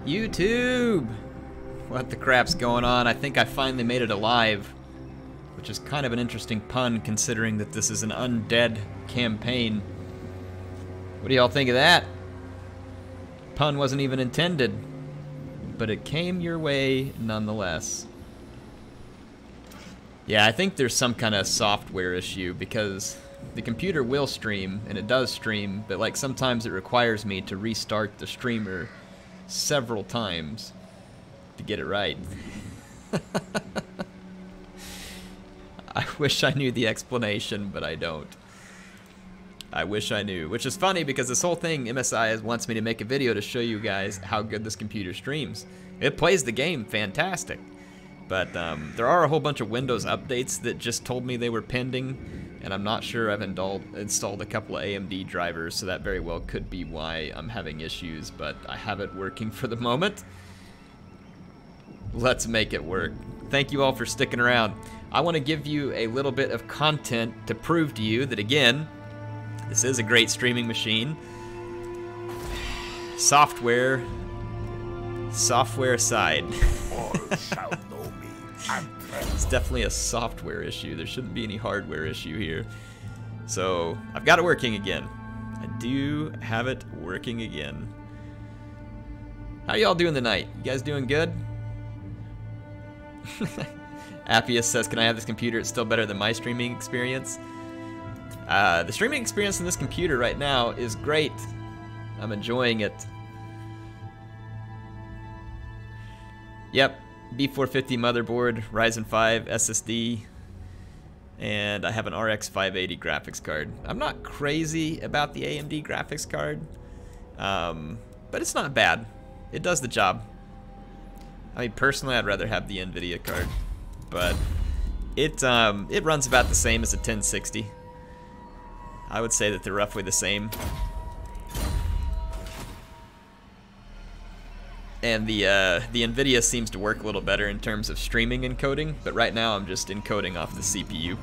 YouTube! What the crap's going on? I think I finally made it alive, which is kind of an interesting pun considering that this is an undead campaign. What do y'all think of that? Pun wasn't even intended, but it came your way nonetheless. Yeah, I think there's some kind of software issue because the computer will stream, and it does stream, but like sometimes it requires me to restart the streamer several times to get it right. I wish I knew the explanation, but I don't. I wish I knew, which is funny because this whole thing, MSI wants me to make a video to show you guys how good this computer streams. It plays the game fantastic, but there are a whole bunch of Windows updates that just told me they were pending, and I'm not sure. I've installed a couple of AMD drivers, so that very well could be why I'm having issues, but I have it working for the moment. Let's make it work. Thank you all for sticking around. I want to give you a little bit of content to prove to you that, again, this is a great streaming machine. Software aside. It's definitely a software issue. There shouldn't be any hardware issue here. So, I've got it working again. I do have it working again. How y'all doing tonight? You guys doing good? Appius says, can I have this computer? It's still better than my streaming experience. The streaming experience on this computer right now is great. I'm enjoying it. Yep, B450 motherboard, Ryzen 5 SSD, and I have an RX 580 graphics card. I'm not crazy about the AMD graphics card, but it's not bad. It does the job. I mean, personally, I'd rather have the NVIDIA card, but it runs about the same as a 1060. I would say that they're roughly the same. And the NVIDIA seems to work a little better in terms of streaming encoding, but right now I'm just encoding off the CPU.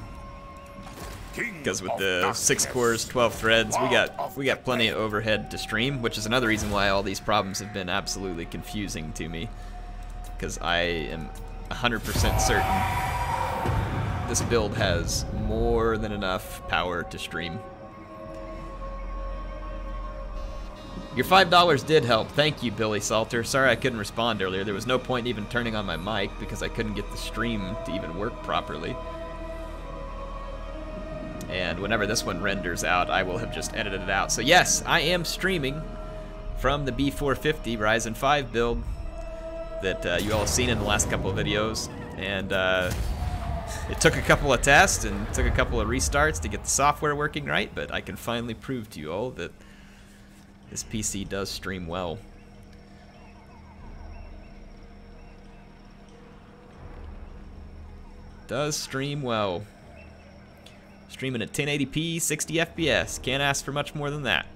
Because with the 6 cores, 12 threads, we got plenty of overhead to stream, which is another reason why all these problems have been absolutely confusing to me. Because I am 100% certain this build has more than enough power to stream. Your $5 did help. Thank you, Billy Salter. Sorry I couldn't respond earlier. There was no point in even turning on my mic because I couldn't get the stream to even work properly. And whenever this one renders out, I will have just edited it out. So yes, I am streaming from the B450 Ryzen 5 build that you all have seen in the last couple of videos. And it took a couple of tests and took a couple of restarts to get the software working right, but I can finally prove to you all that this PC does stream well. Does stream well. Streaming at 1080p, 60 FPS. Can't ask for much more than that.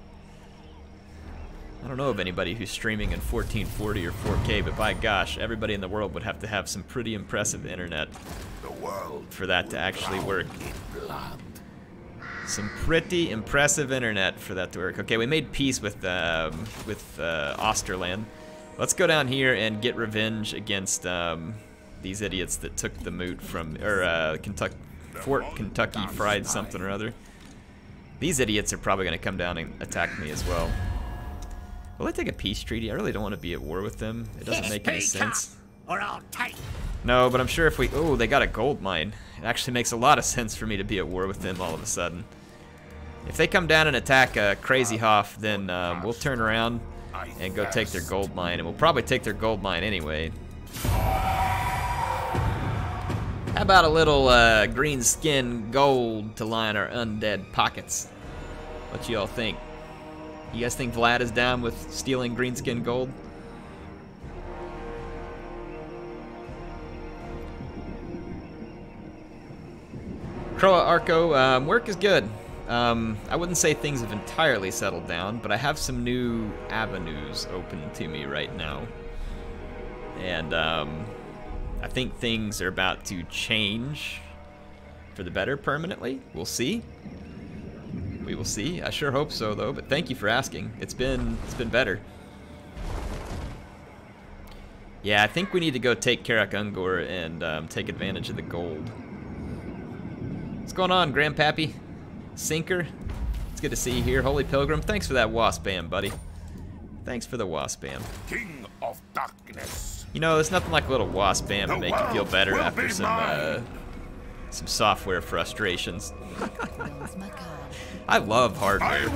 I don't know of anybody who's streaming in 1440 or 4K, but by gosh, everybody in the world would have to have some pretty impressive internet for that to actually work. Some pretty impressive internet for that to work. Okay, we made peace with Osterland. Let's go down here and get revenge against these idiots that took the moot from, Fort Kentucky Fried something or other. These idiots are probably going to come down and attack me as well. Will I take a peace treaty? I really don't want to be at war with them. It doesn't make any sense. Or I'll take. No, but I'm sure if we... Oh, they got a gold mine. It actually makes a lot of sense for me to be at war with them all of a sudden. If they come down and attack Crazy Hoff, then we'll turn around and go take their gold mine. And we'll probably take their gold mine anyway. How about a little green skin gold to line our undead pockets? What you all think? You guys think Vlad is down with stealing green skin gold? Croa Arco, work is good. I wouldn't say things have entirely settled down, but I have some new avenues open to me right now. And I think things are about to change for the better permanently. We'll see. We will see. I sure hope so, though. But thank you for asking. It's been better. Yeah, I think we need to go take Karak Ungor and take advantage of the gold. What's going on, Grandpappy? Sinker? It's good to see you here. Holy Pilgrim, thanks for that wasp bam, buddy. Thanks for the wasp bam. King of Darkness. You know, there's nothing like a little wasp bam to make you feel better after some software frustrations. I love hardware.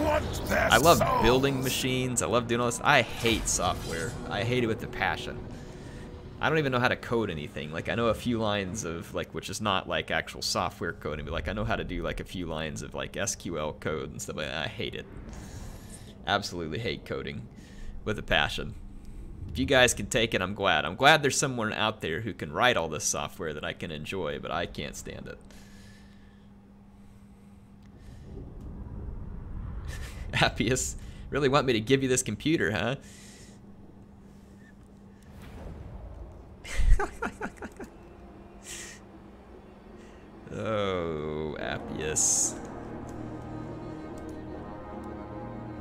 I love building machines. I love doing all this. I hate software. I hate it with a passion. I don't even know how to code anything. Like, I know a few lines of, like, which is not like actual software coding, but like I know how to do like a few lines of like SQL code and stuff like that. I hate it. Absolutely hate coding with a passion. If you guys can take it, I'm glad. I'm glad there's someone out there who can write all this software that I can enjoy, but I can't stand it. Appius, really want me to give you this computer, huh? Oh, Appius.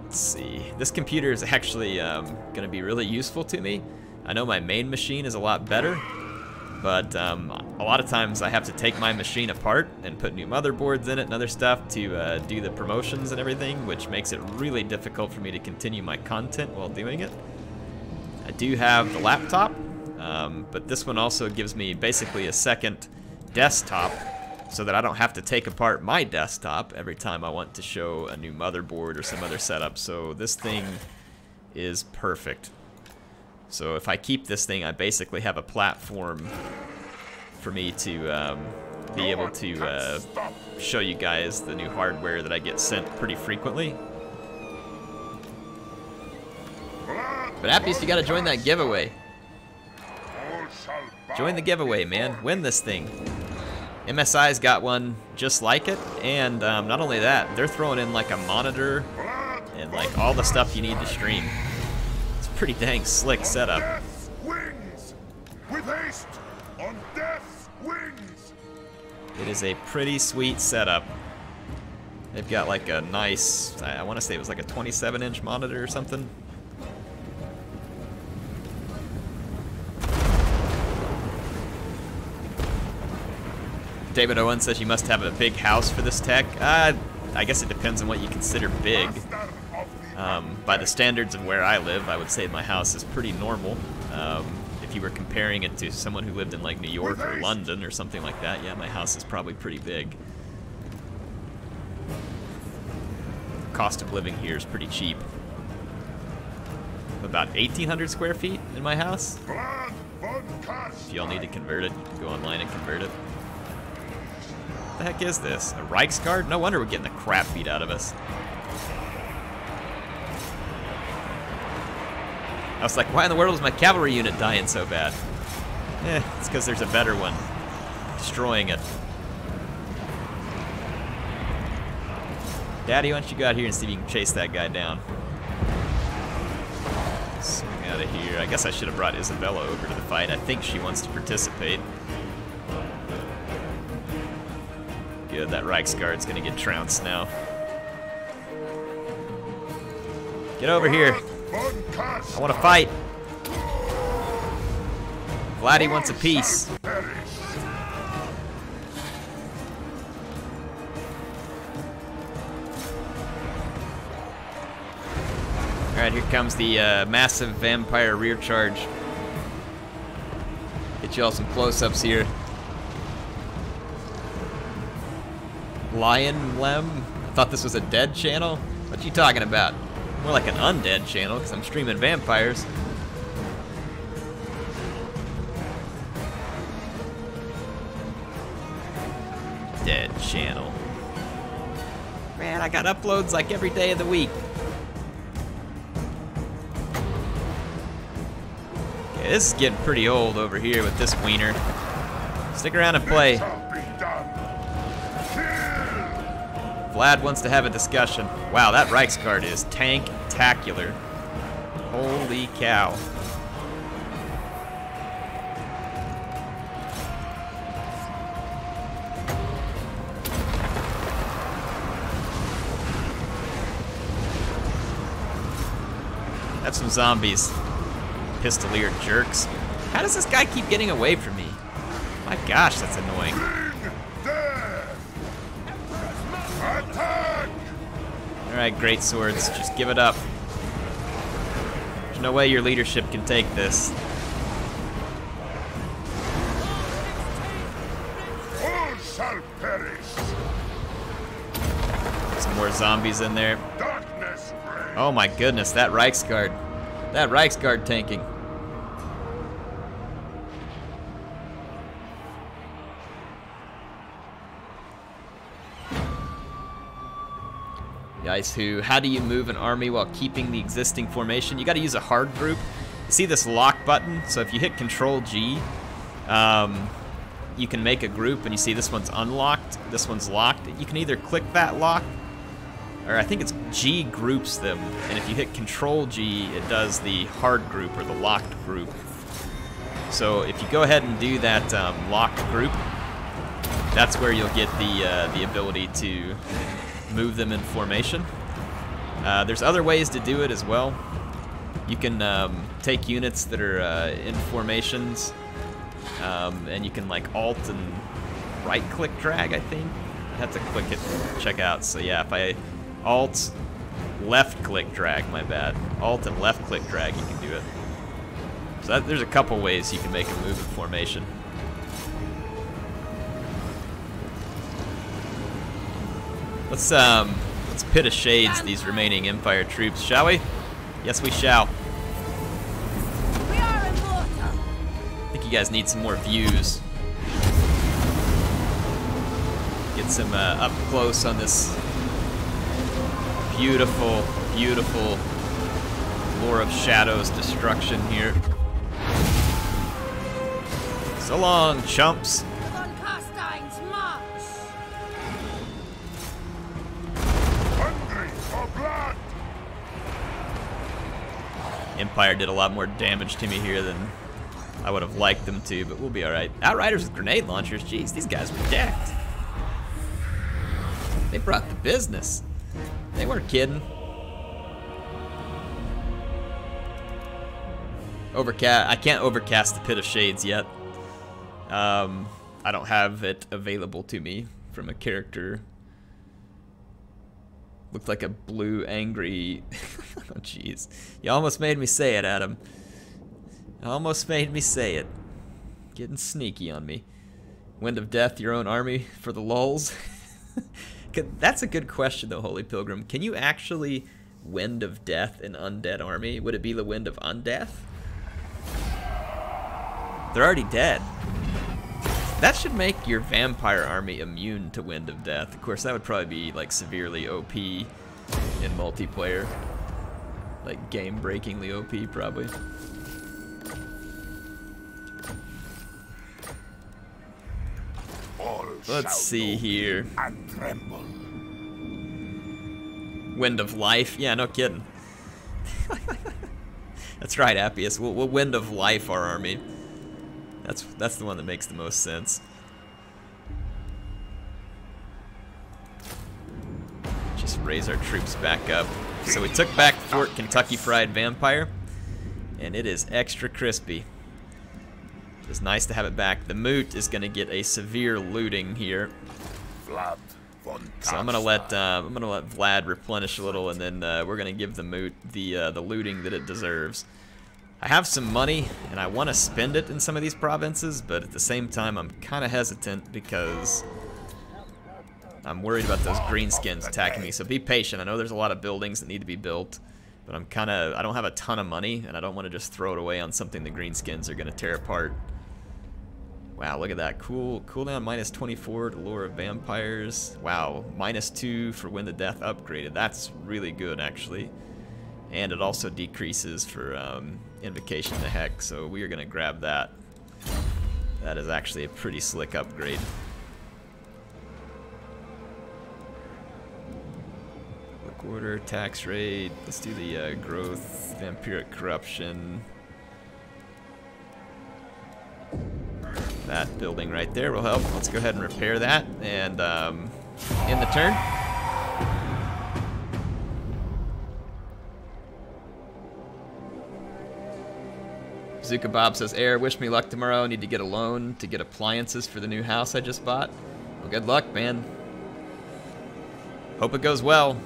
Let's see. This computer is actually going to be really useful to me. I know my main machine is a lot better, but a lot of times I have to take my machine apart and put new motherboards in it and other stuff to do the promotions and everything, which makes it really difficult for me to continue my content while doing it. I do have the laptop, but this one also gives me basically a second desktop so that I don't have to take apart my desktop every time I want to show a new motherboard or some other setup. So this thing is perfect. So if I keep this thing, I basically have a platform for me to be able to show you guys the new hardware that I get sent pretty frequently. But Appius, you gotta join that giveaway. Join the giveaway, man. Win this thing. MSI's got one just like it, and not only that, they're throwing in like a monitor and like all the stuff you need to stream. It's a pretty dang slick setup. Death wings with haste on death wings. It is a pretty sweet setup. They've got like a nice, I want to say it was like a 27-inch monitor or something. David Owen says you must have a big house for this tech. I guess it depends on what you consider big. By the standards of where I live, I would say my house is pretty normal. If you were comparing it to someone who lived in like New York or London or something like that, yeah, my house is probably pretty big. Cost of living here is pretty cheap. About 1,800 square feet in my house. If y'all need to convert it, you can go online and convert it. What the heck is this? A Reichsguard? No wonder we're getting the crap beat out of us. I was like, why in the world is my cavalry unit dying so bad? It's because there's a better one destroying it. Daddy, why don't you go out here and see if you can chase that guy down? Swing out of here. I guess I should have brought Isabella over to the fight. I think she wants to participate. Good, that Reichsguard's gonna get trounced now. Get over here. I want to fight. Vladdy wants a piece. Alright, here comes the massive vampire rear charge. Get y'all some close-ups here. Lion Lem? I thought this was a dead channel? What you talking about? More like an undead channel, because I'm streaming vampires. Dead channel. Man, I got uploads like every day of the week. Okay, this is getting pretty old over here with this wiener. Stick around and play. Vlad wants to have a discussion. Wow, that Reichsguard is tank-tacular. Holy cow. That's some zombies. Pistolier jerks. How does this guy keep getting away from me? My gosh, that's annoying. Alright, great swords. Just give it up. There's no way your leadership can take this. All shall perish. Some more zombies in there. Darkness reigns. Oh my goodness, that Reichsguard. That Reichsguard tanking. Guys, how do you move an army while keeping the existing formation? You got to use a hard group. You see this lock button? So if you hit Control G, you can make a group, and you see this one's unlocked, this one's locked. You can either click that lock, or I think it's G groups them, and if you hit Control G, it does the hard group or the locked group. So if you go ahead and do that locked group, that's where you'll get the ability to move them in formation. There's other ways to do it as well. You can take units that are in formations, and you can like Alt and right-click drag, I think. You have to click it and check out. So yeah, if I Alt, left-click drag, my bad. Alt and left-click drag, you can do it. So there's a couple ways you can make a move in formation. Let's pit a shades these remaining Empire troops, shall we? Yes, we shall. We are immortal. I think you guys need some more views. Get some up close on this beautiful, beautiful Lore of Shadows destruction here. So long, chumps. Von Carstein's march. Hungry for blood. Empire did a lot more damage to me here than I would have liked them to, but we'll be alright. Outriders with grenade launchers, jeez, these guys were decked. They brought the business. They weren't kidding. I can't overcast the Pit of Shades yet. I don't have it available to me from a character. Looked like a blue, angry... Oh, jeez. You almost made me say it, Adam. Almost made me say it. Getting sneaky on me. Wind of Death, your own army for the lulz? That's a good question, though, Holy Pilgrim. Can you actually Wind of Death an undead army? Would it be the Wind of Undeath? They're already dead. That should make your vampire army immune to Wind of Death. Of course, that would probably be like severely OP in multiplayer. Like game-breakingly OP, probably. All Let's see here. and tremble. Wind of Life? Yeah, no kidding. That's right, Appius. We'll Wind of Life our army. That's the one that makes the most sense. Just raise our troops back up. So we took back Fort Kentucky Fried Vampire, and it is extra crispy. It's nice to have it back. The Moot is going to get a severe looting here. Vlad von So I'm gonna let Vlad replenish a little, and then we're gonna give the Moot the looting that it deserves. I have some money, and I want to spend it in some of these provinces, but at the same time, I'm kind of hesitant because I'm worried about those greenskins attacking me. So be patient. I know there's a lot of buildings that need to be built, but I don't have a ton of money, and I don't want to just throw it away on something the greenskins are gonna tear apart. Wow, look at that. Cooldown minus 24 to Lore of Vampires. Wow, minus 2 for Wind of Death upgraded. That's really good, actually. And it also decreases for Invocation to Heck, so we are going to grab that. That is actually a pretty slick upgrade. Book order, tax rate. Let's do the growth, vampiric corruption. That building right there will help. Let's go ahead and repair that, and end the turn. Bazooka Bob says, Air, wish me luck tomorrow. Need to get a loan to get appliances for the new house I just bought. Well, good luck, man. Hope it goes well.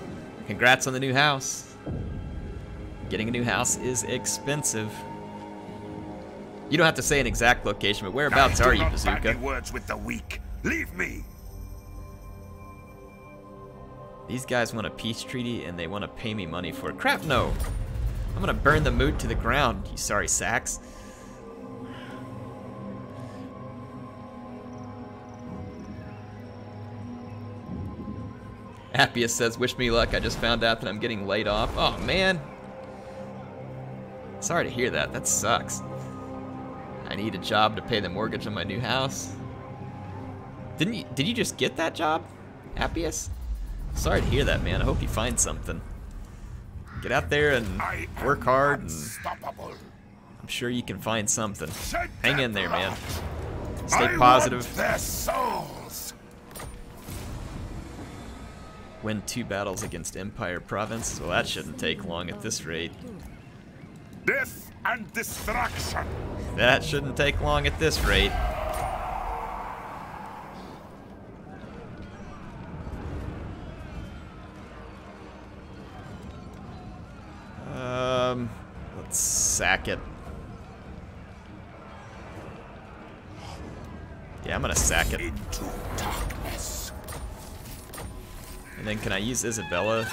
Congrats on the new house. Getting a new house is expensive. You don't have to say an exact location, but whereabouts are you, Bazooka? Bandy words with the weak. Leave me. These guys want a peace treaty and they want to pay me money for it. Crap, no. I'm gonna burn the moot to the ground, you sorry sacks. Appius says, wish me luck. I just found out that I'm getting laid off. Oh, man. Sorry to hear that. That sucks. I need a job to pay the mortgage on my new house. Did you just get that job, Appius? Sorry to hear that, man. I hope you find something. Get out there and work hard, and I'm sure you can find something. Hang in there, man. Stay positive. Their souls. Win 2 battles against Empire Province. Well, that shouldn't take long at this rate. Death and destruction. That shouldn't take long at this rate. Let's sack it. Yeah, I'm gonna sack it. Into darkness. And then can I use Isabella?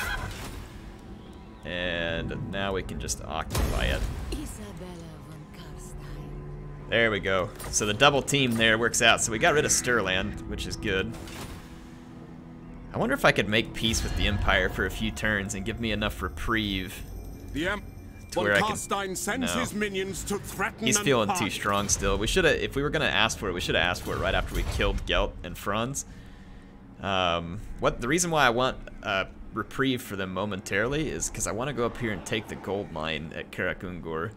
And now we can just occupy it. There we go. So the double team there works out. So we got rid of Stirland, which is good. I wonder if I could make peace with the Empire for a few turns and give me enough reprieve to where I can. Sends his minions to threaten. He's feeling too strong still. We should have, if we were gonna ask for it, we should have asked for it right after we killed Gelt and Franz. The reason why I want reprieve for them momentarily is because I want to go up here and take the gold mine at Karakungor.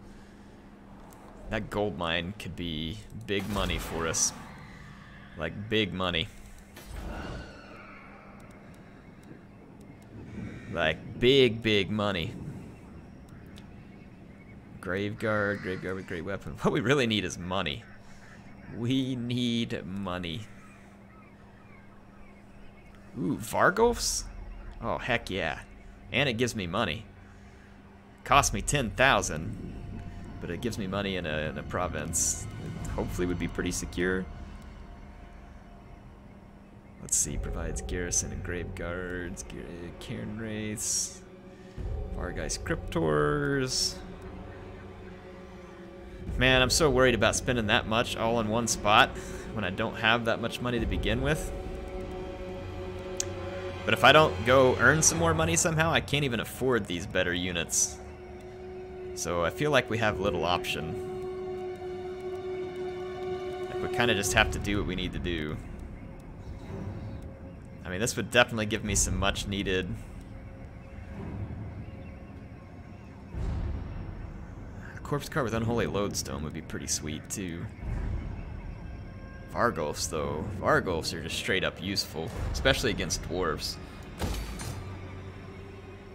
That gold mine could be big money for us. Like, big money. Like, big money. Graveguard with great weapon. What we really need is money. We need money. Ooh, Vargolfs? Oh, heck yeah. And it gives me money. Cost me 10,000, but it gives me money in a province. It hopefully would be pretty secure. Let's see, provides garrison and grave guards, Cairn Wraiths, Vargai Scriptors. Man, I'm so worried about spending that much all in one spot when I don't have that much money to begin with. But if I don't go earn some more money somehow, I can't even afford these better units. So I feel like we have little option. Like we kind of just have to do what we need to do. I mean, this would definitely give me some much needed. A corpse card with Unholy Lodestone would be pretty sweet too. Vargolfs though, Vargolfs are just straight up useful, especially against dwarves.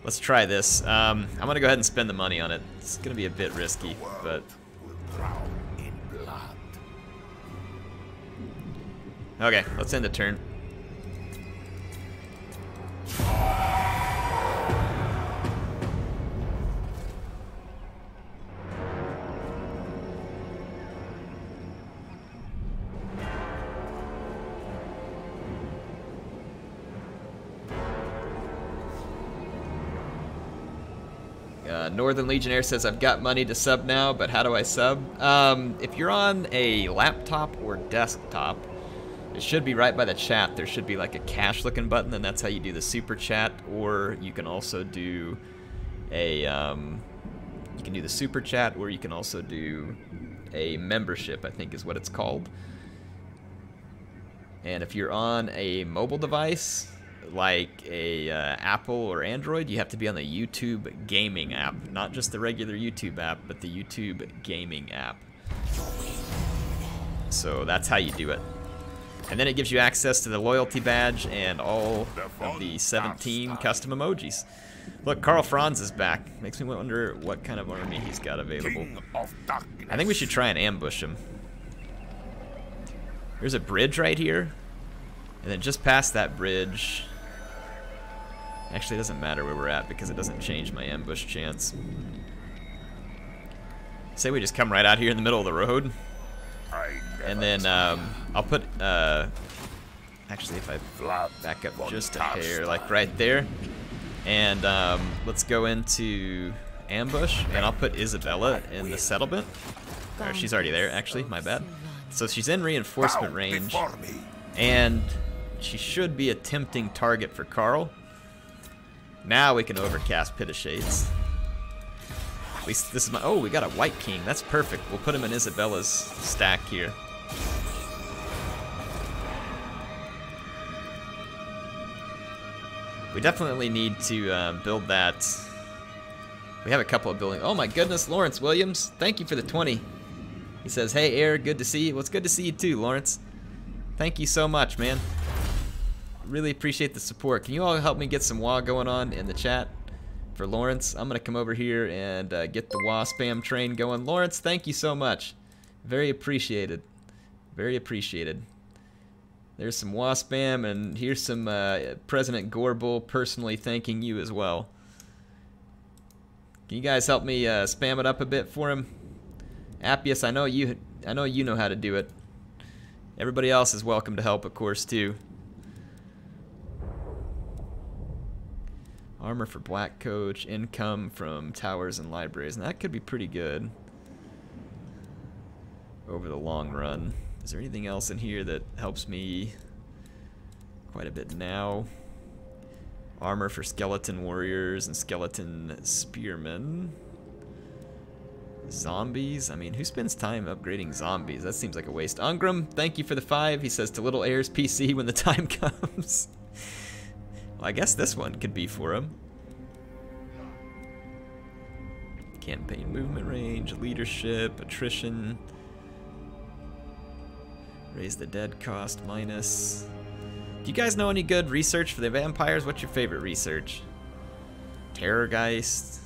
Let's try this. I'm gonna go ahead and spend the money on it. It's gonna be a bit risky, but okay, let's end the turn. Northern Legionnaire says, I've got money to sub now, but how do I sub? If you're on a laptop or desktop, it should be right by the chat. There should be like a cash looking button, and that's how you do the super chat. Or you can also do a, you can do the super chat, or you can also do a membership, I think is what it's called. And if you're on a mobile device, like a Apple or Android, you have to be on the YouTube gaming app. Not just the regular YouTube app, but the YouTube gaming app. So that's how you do it. And then it gives you access to the loyalty badge and all of the 17 custom emojis. Look, Karl Franz is back. Makes me wonder what kind of army he's got available. I think we should try and ambush him. There's a bridge right here. And then just past that bridge... Actually, it doesn't matter where we're at because it doesn't change my ambush chance. Say we just come right out here in the middle of the road. And then I'll put... actually, if I back up just a hair, like right there. And let's go into ambush. And I'll put Isabella in the settlement. Or she's already there, actually. My bad. So she's in reinforcement range. And she should be a tempting target for Karl. Now we can overcast Pit of Shades. At least this is my... Oh, we got a White King. That's perfect. We'll put him in Isabella's stack here. We definitely need to build that. We have a couple of buildings. Oh my goodness, Lawrence Williams. Thank you for the 20. He says, hey, Air, good to see you. Well, it's good to see you too, Lawrence. Thank you so much, man. Really appreciate the support. Can you all help me get some WA going on in the chat for Lawrence? I'm going to come over here and get the WA spam train going. Lawrence, thank you so much. Very appreciated. Very appreciated. There's some WA spam, and here's some President Gorbel personally thanking you as well. Can you guys help me spam it up a bit for him? Appius, I know you know how to do it. Everybody else is welcome to help, of course, too. Armor for Black Coach, income from towers and libraries, and that could be pretty good over the long run. Is there anything else in here that helps me quite a bit now? Armor for skeleton warriors and skeleton spearmen. Zombies? I mean, who spends time upgrading zombies? That seems like a waste. Ungram, thank you for the 5. He says to Little Air's PC when the time comes. Well, I guess this one could be for him. Campaign movement range, leadership, attrition. Raise the dead cost minus. Do you guys know any good research for the vampires? What's your favorite research? Terrorgeist.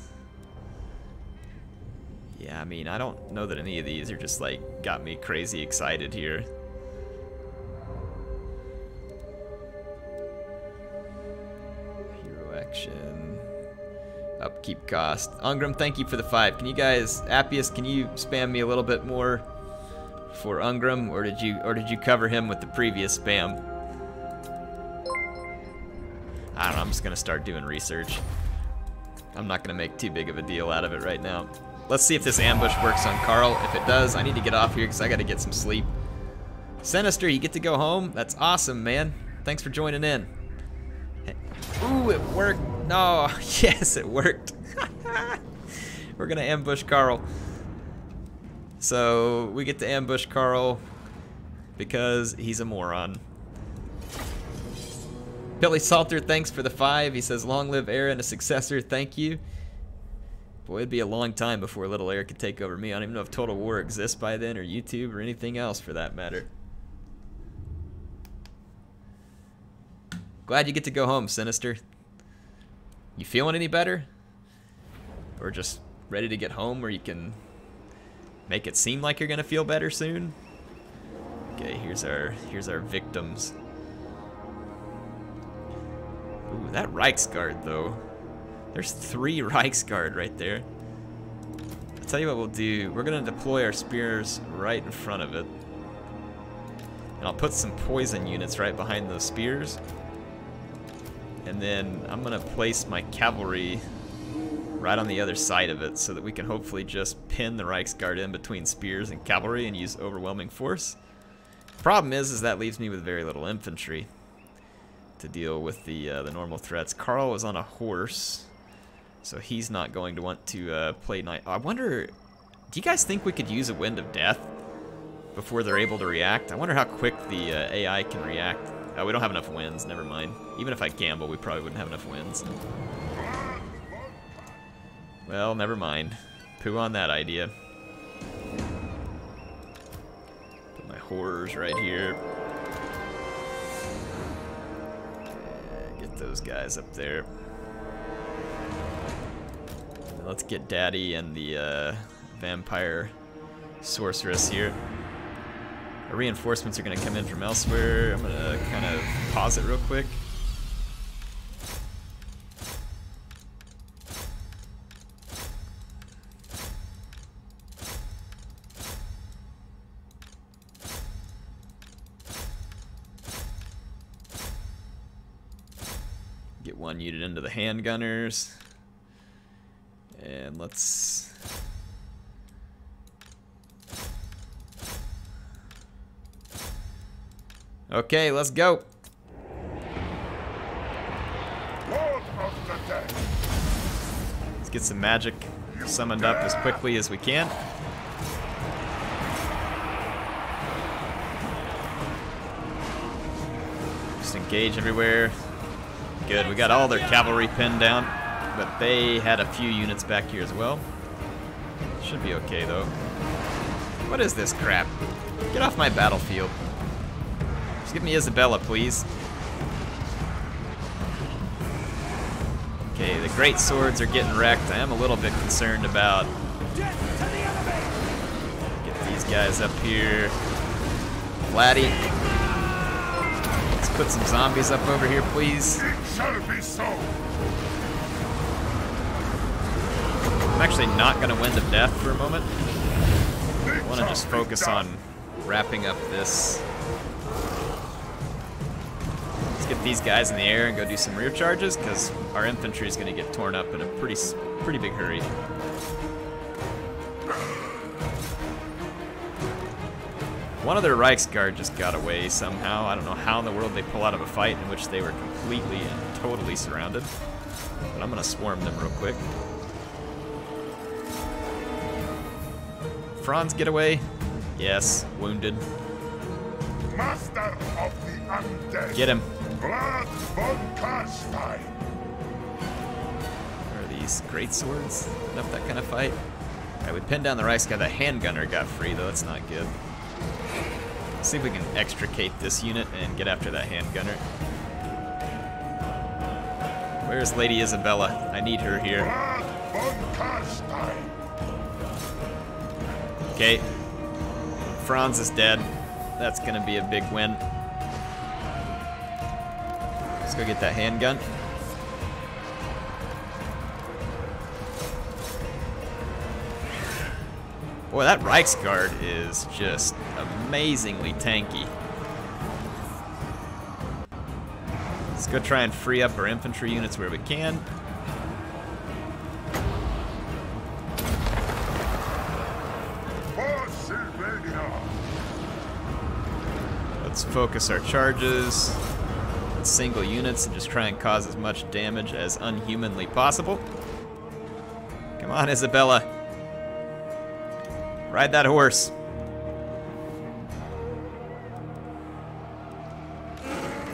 Yeah, I mean, I don't know that any of these are just like got me crazy excited here. Hero action. Upkeep cost. Ungram, thank you for the 5. Can you guys, Appius, can you spam me a little bit more for Ungram, or did you cover him with the previous spam? I don't know, I'm just gonna start doing research. I'm not gonna make too big of a deal out of it right now. Let's see if this ambush works on Karl. If it does, I need to get off here because I gotta get some sleep. Sinister, you get to go home? That's awesome, man. Thanks for joining in. Ooh, it worked. No, yes, it worked. We're gonna ambush Karl. So we get to ambush Karl because he's a moron. Billy Salter, thanks for the 5. He says, long live Aaron, a successor, thank you. Boy, it'd be a long time before Little Air could take over me. I don't even know if Total War exists by then, or YouTube, or anything else for that matter. Glad you get to go home, Sinister. You feeling any better? Or just ready to get home where you can make it seem like you're gonna feel better soon? Okay, here's our victims. Ooh, that Reichsguard though. There's 3 Reichsguard right there. I'll tell you what we'll do. We're gonna deploy our spears right in front of it. And I'll put some poison units right behind those spears. And then I'm gonna place my cavalry right on the other side of it so that we can hopefully just pin the Reichsguard in between spears and cavalry and use overwhelming force. Problem is that leaves me with very little infantry to deal with the normal threats. Karl was on a horse, so he's not going to want to play night. I wonder, do you guys think we could use a Wind of Death before they're able to react? I wonder how quick the AI can react. We don't have enough wins, never mind. Even if I gamble, we probably wouldn't have enough wins. Well, never mind. Poo on that idea. Put my horrors right here. those guys up there. Let's get Daddy and the vampire sorceress here. Our reinforcements are going to come in from elsewhere. I'm going to kind of pause it real quick. Get one unit into the handgunners. And let's... Okay, let's go. Lord of the dead. Let's get some magic summoned up as quickly as we can. Just engage everywhere. Good, we got all their cavalry pinned down, but they had a few units back here as well. Should be okay though. What is this crap? Get off my battlefield. Just give me Isabella, please. Okay, the great swords are getting wrecked. I am a little bit concerned about... Get these guys up here. Vladdy. Let's put some zombies up over here, please. It shall be so. I'm actually not going to win to death for a moment. I want to just focus on wrapping up this. Let's get these guys in the air and go do some rear charges, because our infantry is going to get torn up in a pretty big hurry. One of their Reichsguard just got away somehow. I don't know how in the world they pull out of a fight in which they were completely and totally surrounded. But I'm going to swarm them real quick. Franz, get away. Yes, wounded. Master of the undead. Get him. Vlad Continues. Are these great swords? Enough that kind of fight? Alright, we pinned down the Reichsguard. The handgunner got free, though. That's not good. Let's see if we can extricate this unit and get after that handgunner. Where's Lady Isabella? I need her here. Okay. Franz is dead. That's gonna be a big win. Let's go get that handgun. Boy, that Reichsguard is just amazingly tanky. Let's go try and free up our infantry units where we can. Let's focus our charges on single units and just try and cause as much damage as unhumanly possible. Come on, Isabella. Ride that horse.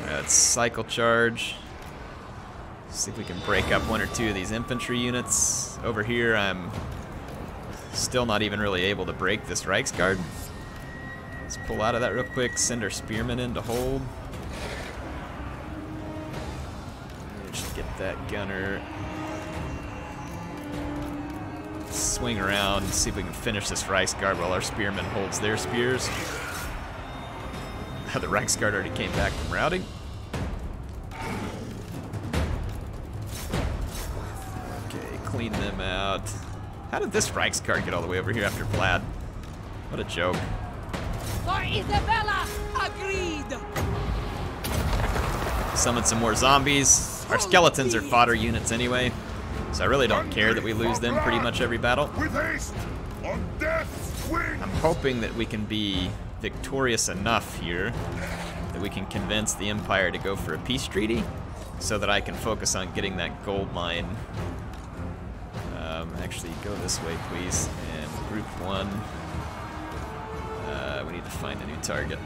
Let's cycle charge. See if we can break up one or two of these infantry units. Over here, I'm still not even really able to break this Reichsguard. Let's pull out of that real quick, send our spearmen in to hold. Just get that gunner. Swing around, see if we can finish this Reichsguard while our spearman holds their spears. The Reichsguard already came back from routing. Okay, clean them out. How did this Reichsguard get all the way over here after Vlad? What a joke. For Isabella, agreed. Summon some more zombies. Our skeletons are fodder units anyway, so I really don't care that we lose them pretty much every battle. With haste, on death's wing. I'm hoping that we can be victorious enough here that we can convince the Empire to go for a peace treaty so that I can focus on getting that gold mine. Actually, go this way, please. And group one. We need to find a new target.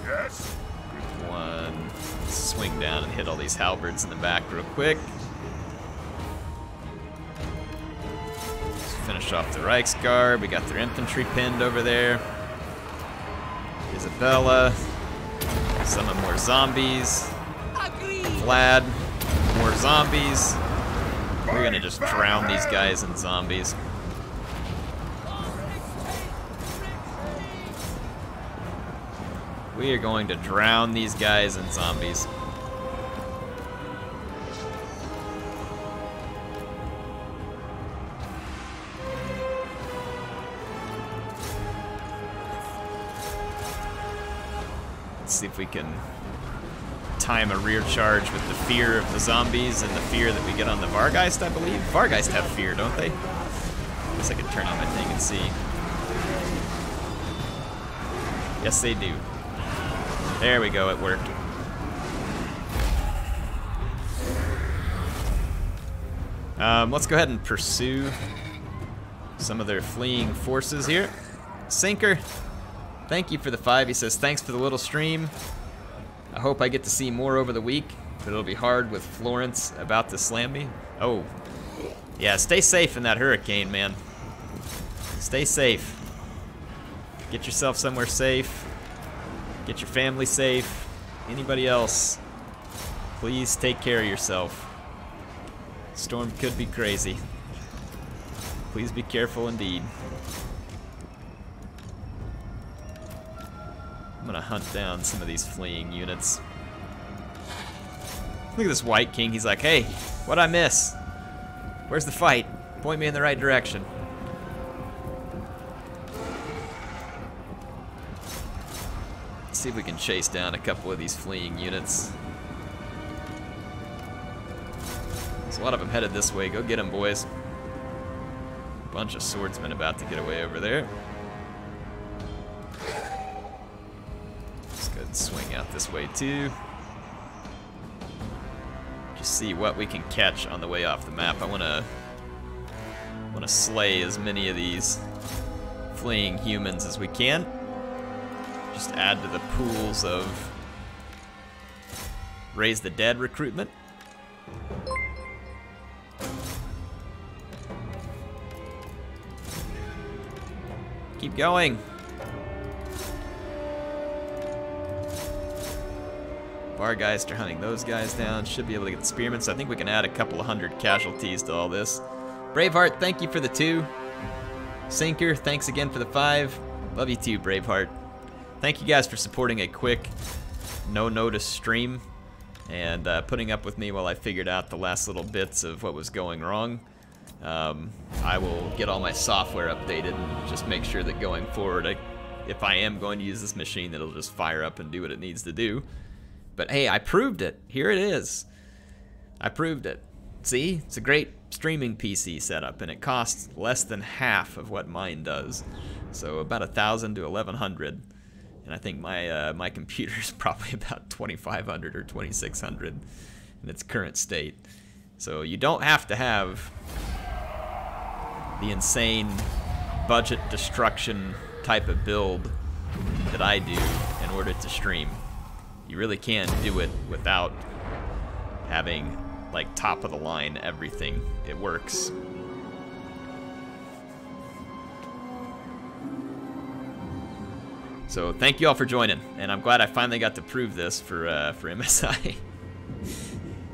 Yes. Group one. Swing down and hit all these halberds in the back real quick. Let's finish off the Reichsguard. We got their infantry pinned over there. Isabella. Summon more zombies. Agreed. Vlad. More zombies. We're gonna just drown these guys in zombies. We are going to drown these guys in zombies. Let's see if we can time a rear charge with the fear of the zombies and the fear that we get on the Vargeist, I believe. Vargeist have fear, don't they? I guess I could turn on my thing and see. Yes, they do. There we go, it worked. Let's go ahead and pursue some of their fleeing forces here. Sinker, thank you for the 5. He says, thanks for the little stream. I hope I get to see more over the week, but it'll be hard with Florence about to slam me. Oh, yeah, stay safe in that hurricane, man. Stay safe. Get yourself somewhere safe. Get your family safe. Anybody else, please take care of yourself. Storm could be crazy. Please be careful indeed. I'm gonna hunt down some of these fleeing units. Look at this White King. He's like, hey, what'd I miss? Where's the fight? Point me in the right direction. Let's see if we can chase down a couple of these fleeing units. There's a lot of them headed this way. Go get them, boys. Bunch of swordsmen about to get away over there. Let's go ahead and swing out this way too. Just see what we can catch on the way off the map. I wanna slay as many of these fleeing humans as we can. Just add to the pools of Raise the Dead recruitment. Keep going. Vargeist are hunting those guys down. Should be able to get the spearmen, so I think we can add a couple of 100 casualties to all this. Braveheart, thank you for the 2. Sinker, thanks again for the 5. Love you too, Braveheart. Thank you guys for supporting a quick, no-notice stream and putting up with me while I figured out the last little bits of what was going wrong. I will get all my software updated and just make sure that going forward, if I am going to use this machine, it'll just fire up and do what it needs to do. But hey, I proved it. Here it is. I proved it. See, it's a great streaming PC setup, and it costs less than half of what mine does. So about 1,000 to 1,100. And I think my computer is probably about 2,500 or 2,600 in its current state. So you don't have to have the insane budget destruction type of build that I do in order to stream. You really can do it without having like top of the line everything. It works. So thank you all for joining, and I'm glad I finally got to prove this for MSI.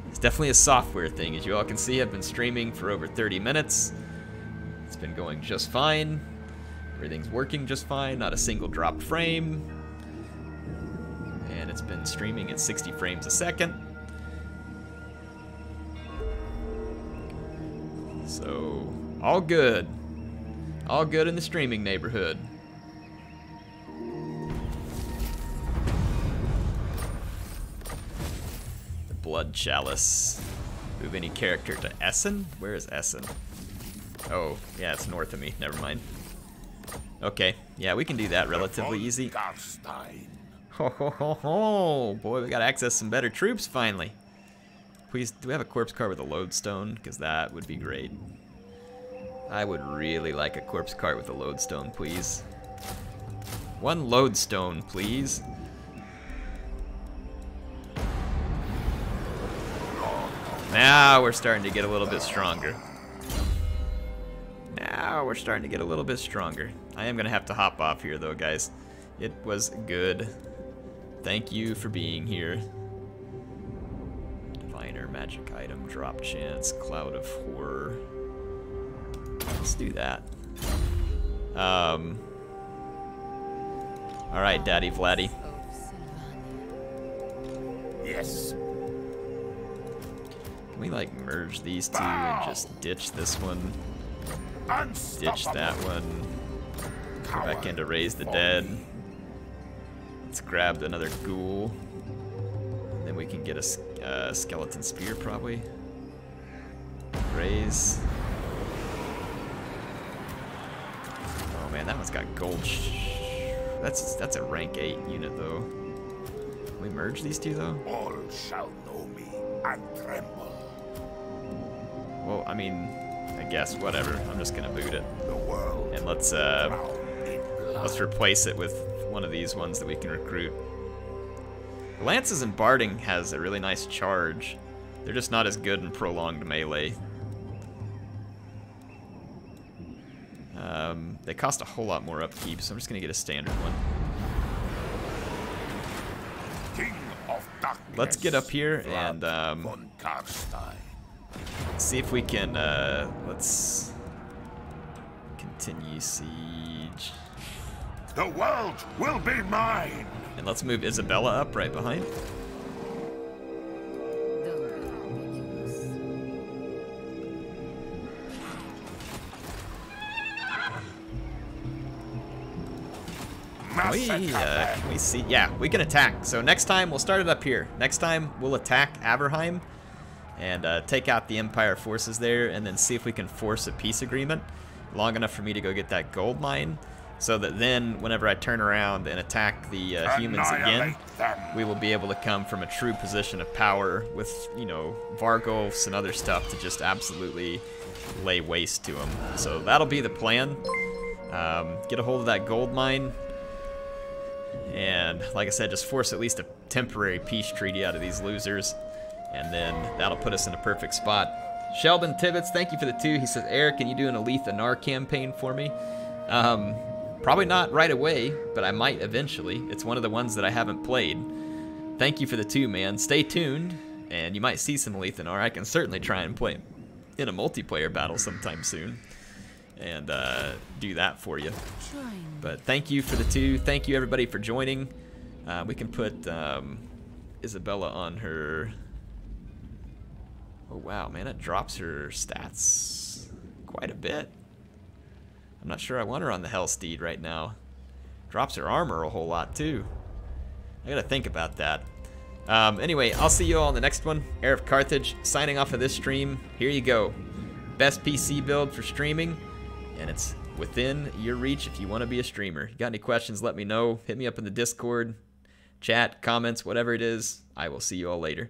It's definitely a software thing. As you all can see, I've been streaming for over 30 minutes. It's been going just fine. Everything's working just fine, not a single dropped frame. And it's been streaming at 60 frames a second. So, all good. All good in the streaming neighborhood. The Blood Chalice. Move any character to Essen? Where is Essen? Oh, yeah, it's north of me. Never mind. Okay, yeah, we can do that relatively easy. Ho ho ho ho! Boy, we got to access some better troops finally. Please, do we have a corpse cart with a lodestone? Because that would be great. I would really like a corpse cart with a lodestone, please. One lodestone, please. Now we're starting to get a little bit stronger. Now we're starting to get a little bit stronger. I am going to have to hop off here, though, guys. It was good. Thank you for being here. Rare magic item, drop chance, cloud of horror. Let's do that. Alright, Daddy Vladdy. Yes. Can we like merge these two and just ditch this one? Ditch that one. Go back into Raise the Dead. Let's grab another ghoul. And then we can get a skeleton spear probably. Raise. Oh man, that one's got gold. That's a rank 8 unit though. Can we merge these two though? All shall know me and tremble. Well, I mean, I guess whatever. I'm just gonna boot it. The world And let's replace it with one of these ones that we can recruit. Lances and Barding has a really nice charge. They're just not as good in prolonged melee. They cost a whole lot more upkeep, so I'm just gonna get a standard one. King of darkness. Let's get up here and von Karstein. see if we can. Let's continue siege. The world will be mine. And let's move Isabella up right behind. Can we see? Yeah, we can attack. So next time, we'll start it up here. Next time, we'll attack Averheim and take out the Empire forces there and then see if we can force a peace agreement long enough for me to go get that gold mine so that then whenever I turn around and attack the humans again, we will be able to come from a true position of power with, you know, Vargolfs and other stuff to just absolutely lay waste to them. So that'll be the plan. Get a hold of that gold mine. And like I said, just force at least a temporary peace treaty out of these losers. And then that'll put us in a perfect spot. Sheldon Tibbets, thank you for the 2. He says, Eric, can you do an Aletha Nar campaign for me? Probably not right away, but I might eventually. It's one of the ones that I haven't played. Thank you for the 2, man. Stay tuned, and you might see some Aletha Nar. I can certainly try and play in a multiplayer battle sometime soon. And do that for you. But thank you for the 2. Thank you everybody for joining. We can put Isabella on her. Oh wow, man, it drops her stats quite a bit. I'm not sure I want her on the Hellsteed right now. Drops her armor a whole lot too. I gotta think about that. Anyway, I'll see you all in the next one. HeirofCarthage signing off of this stream. Here you go. Best PC build for streaming. And it's within your reach if you want to be a streamer. You got any questions, let me know. Hit me up in the Discord, chat, comments, whatever it is. I will see you all later.